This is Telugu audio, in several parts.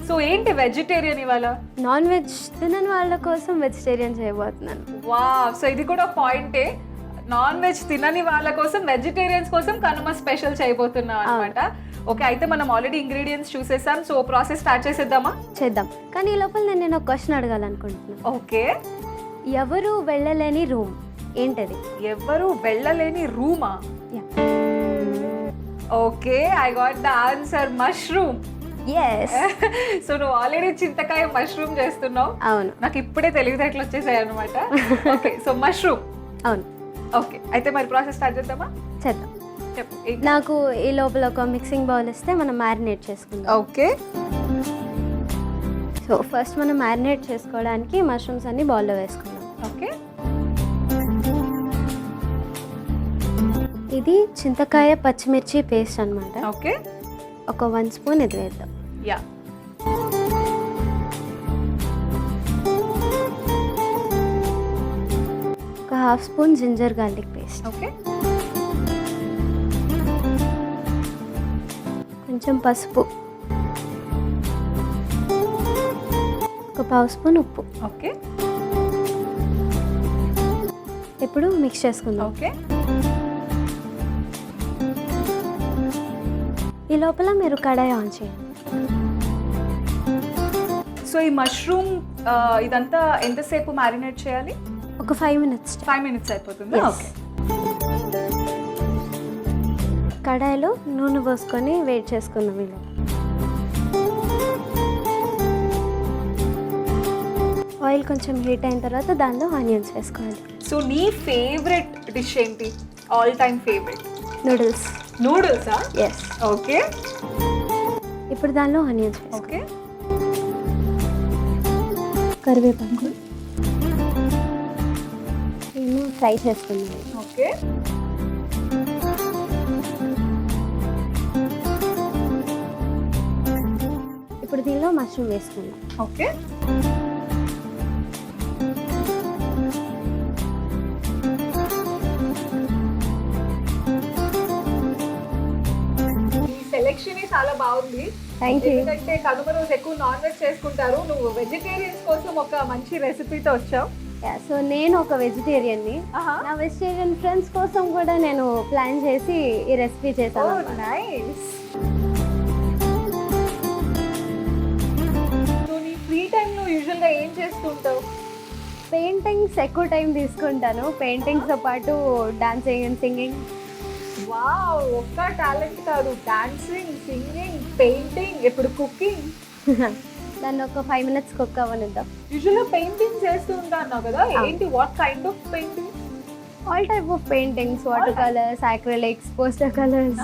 సో ఏంటి వెజిటేరియన్ ఇవాళ? నాన్ వెజ్ తినని వాళ్ళ కోసం వెజిటేరియన్ చేయబోతున్నాను. వావ్, సో ఇది కూడా పాయింటే. నాన్ వెజ్ తినని వాళ్ళ కోసం, వెజిటేరియన్స్ కోసం కనుమ స్పెషల్ చేయబోతున్నాం అనమాట. ఓకే, అయితే మనం ఆల్రెడీ ఇంగ్రీడియంట్స్ చూసేసాం. సో ప్రాసెస్ స్టార్ట్ చేసేద్దామా? చేద్దాం. కానీ ఈ లోపల నేను ఒక క్వశ్చన్ అడగాలనుకుంటున్నాను. ఓకే, ఎవరు వెళ్ళలేని రూమ్ ఏంటది? ఎవరు వెళ్ళలేని రూమా? Okay, I got the answer, mushroom. Yes. So నువ్వు ఆల్రెడీ చింతకాయ మష్రూమ్ చేస్తున్నావు. అవును. నాకు ఇప్పుడే తెలివితేటలు వచ్చేసాయి అనమాట. Okay, so mushroom. అవును. ఓకే, అయితే మరి ప్రాసెస్ స్టార్ట్ చేద్దామా? చేద్దాం. చెప్పు. నాకు ఈ లోపల ఒక మిక్సింగ్ బౌల్ ఇస్తే మనం మ్యారినేట్ చేసుకుందాం. ఓకే, సో ఫస్ట్ మనం మ్యారినేట్ చేసుకోవడానికి మష్రూమ్స్ అన్ని బౌల్లో వేసుకుందాం. ఓకే, ఇది చింతకాయ పచ్చిమిర్చి పేస్ట్ అన్నమాట. ఓకే, ఒక 1 స్పూన్ ఇది వేద్దాం. యా. ఒక 1/2 spoon ginger garlic paste. Okay, కొంచెం పసుపు, ఒక 1/2 స్పూన్ ఉప్పు. ఓకే, ఇప్పుడు మిక్స్ చేసుకుందాం. ఓకే. ఈ లోపల మీరు కడాయి ఆన్ చేయండి. సో ఈ మష్రూమ్ ఇదంతా ఎంతసేపు మ్యారినేట్ చేయాలి? ఒక 5 మినిట్స్. 5 మినిట్స్ అయిపోతుంది. Yes. ఓకే, కడాయిలో నూనె పోసుకొని వేడి చేసుకుందాం. ఇలా ఆయిల్ కొంచెం హీట్ అయిన తర్వాత దానిలో ఆనియన్స్ వేసుకోవాలి. సో నీ ఫేవరెట్ డిష్ ఏంటి? All time favourite? నూడిల్స్. నూడిల్సా? ఎస్. ఓకే, ఇప్పుడు దానిలో ఆనియన్స్ వేసుకోవాలి. ఓకే, కరివేపాకు నేను ఫ్రై చేసుకున్నాను. ఓకే, ఇప్పుడు దీనిలో మష్రూమ్ వేసుకుందాం. ఓకే. సెలెక్షన్ చాలా బాగుంది. Thank you. ఎందుకంటే కనుమ రోజు ఎక్కువ నాన్ వెజ్ చేసుకుంటారు, నువ్వు వెజిటేరియన్స్ కోసం ఒక మంచి రెసిపీతో వచ్చావు. సో నేను ఒక వెజిటేరియన్ని. నా వెజిటేరియన్ ఫ్రెండ్స్ కోసం కూడా నేను ప్లాన్ చేసి ఈ రెసిపీ చేశాను. నైస్. సో నీ ఫ్రీ టైంలో యూజువల్గా ఏం చేస్తుంటావు? పెయింటింగ్స్ ఎక్కువ టైం తీసుకుంటాను. పెయింటింగ్స్తో పాటు డాన్సింగ్ అండ్ సింగింగ్. వావ్, ఒక్క టాలెంట్ కాదు, డాన్సింగ్, సింగింగ్, పెయింటింగ్, ఇప్పుడు కుకింగ్. దాన్ని ఒక 5 మినిట్స్ కుక్ అవ్వనిద్దాం. యూజువల్గా పెయింటింగ్ చేస్తూ ఉంటాను కదా, ఏంటి, what kind of painting? All type of paintings, water colours, acrylics, poster colours,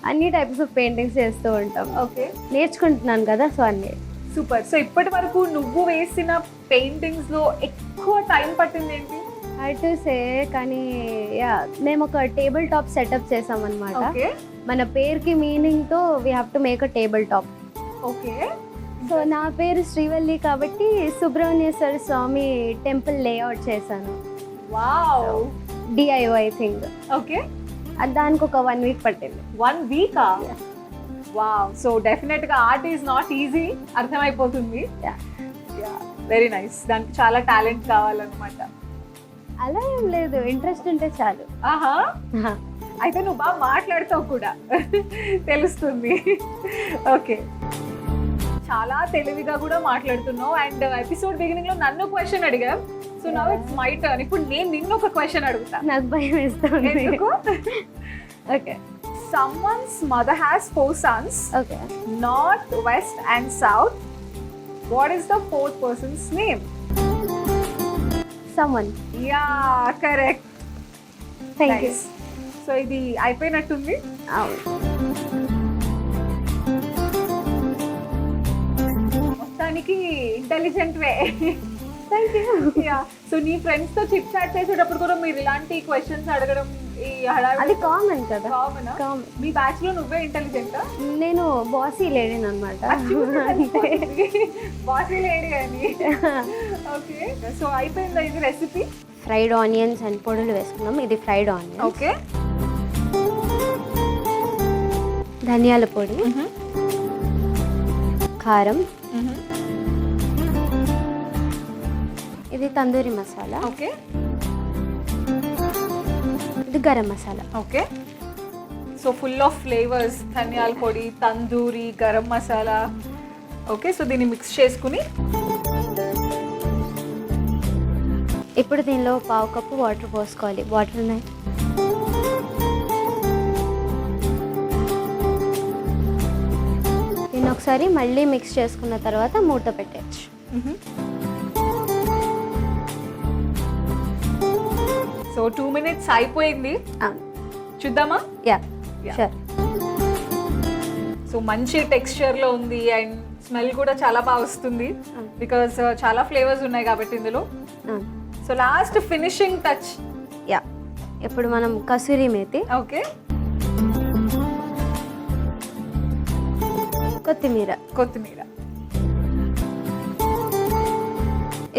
అన్ని టైప్స్ ఆఫ్ పెయింటింగ్స్ చేస్తూ ఉంటాం. ఓకే, నేర్చుకుంటున్నాను కదా, సో అన్నీ. సూపర్. సో ఇప్పటి వరకు నువ్వు వేసిన పెయింటింగ్స్ లో ఎక్కువ టైం పట్టింది ఏంటి? టు సే, కానీ యా, మేము ఒక టేబుల్ టాప్ సెటప్ చేసాం అనమాట. ఓకే, మన పేరుకి మీనింగ్ తో we have to make a table top. Okay. So నా పేరు శ్రీవల్లి కాబట్టి సుబ్రహ్మణ్యేశ్వర స్వామి టెంపుల్ లేఅవుట్ చేశాను. Wow, DIY thing. ఓకే. దానికి ఒక 1 వీక్ పట్టింది. 1 వీకా? వావ్, సో డెఫినెట్ గా ఆర్ట్ ఈజ్ నాట్ ఈజీ, అర్థమైపోతుంది. Very nice. దానికి చాలా టాలెంట్ కావాలన్నమాట. అలా ఏం లేదు, ఇంట్రెస్ట్ ఉంటే చాలు. ఆహా, అయితే నువ్వు బాగా మాట్లాడతావు కూడా తెలుస్తుంది. ఓకే, చాలా తెలివిగా కూడా మాట్లాడుతున్నావు. అండ్ ఎపిసోడ్ బిగినింగ్ లో నన్ను క్వశ్చన్ అడిగా, so now it's my turn. ఇప్పుడు నేను నిన్ను ఒక క్వశ్చన్ అడుగుతా. నాకు భయం వేస్తుంది. ఎందుకు? Okay. Someone's mother has 4 sons. Okay. North, west and south. What is the 4th person's name? Someone. Yeah, correct. Thank you. So ఇది అయిపోయినట్టుంది. అవును. మొత్తానికి intelligent way. Thank you. Yeah, so నీ ఫ్రెండ్స్ తో చిట్ చాట్ చేసేటప్పుడు కూడా మీరు ఇలాంటి క్వశ్చన్స్ అడగడం ఈ అది కామన్ కదా. కామన్. కామన్. మీ బ్యాచ్ లో నువ్వే ఇంటెలిజెంటా? నేను బాసీ లేడీని అనమాట. బాసీ లేడీ అని. ఓకే, సో అయిపోయిందా ఇది రెసిపీ? ఫ్రైడ్ ఆనియన్స్ అండ్ పొడులు వేసుకున్నాం. ఇది ఫ్రైడ్ ఆనియన్. ఓకే, ధనియాల పొడి, కారం, ఇది తందూరి మసాలా, ఓకే ఇది garam masala. Okay. So full of flavours, ధనియాల పొడి, తందూరి, గరం మసాలా. ఓకే, సో దీన్ని మిక్స్ చేసుకుని ఇప్పుడు దీనిలో 1/2 కప్పు వాటర్ పోసుకోవాలి. వాటర్ ఉన్నాయి. దీన్ని ఒకసారి మళ్ళీ మిక్స్ చేసుకున్న తర్వాత మూత పెట్టచ్చు. సో 2 minutes అయిపోయింది, చూద్దామా? Yeah Yeah. షూర్. సో మంచి టెక్స్చర్లో ఉంది అండ్ స్మెల్ కూడా చాలా బాగా వస్తుంది బికాస్ చాలా ఫ్లేవర్స్ ఉన్నాయి కాబట్టి ఇందులో. So last finishing touch. Yeah, ఇప్పుడు మనం కసూరి మేతి, ఓకే, కొత్తిమీర, కొత్తిమీర.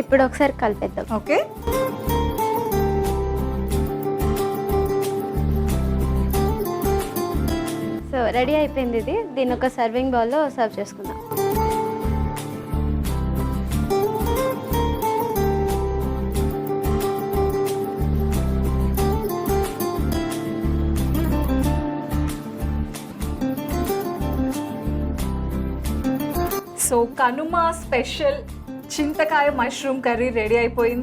ఇప్పుడు ఒకసారి కలిపేద్దాం. ఓకే, సో రెడీ అయిపోయింది ఇది. దీన్ని ఒక సర్వింగ్ బౌల్లో సర్వ్ చేసుకుందాం. సో కనుమ స్పెషల్ చింతకాయ మష్రూమ్ కర్రీ రెడీ అయిపోయింది.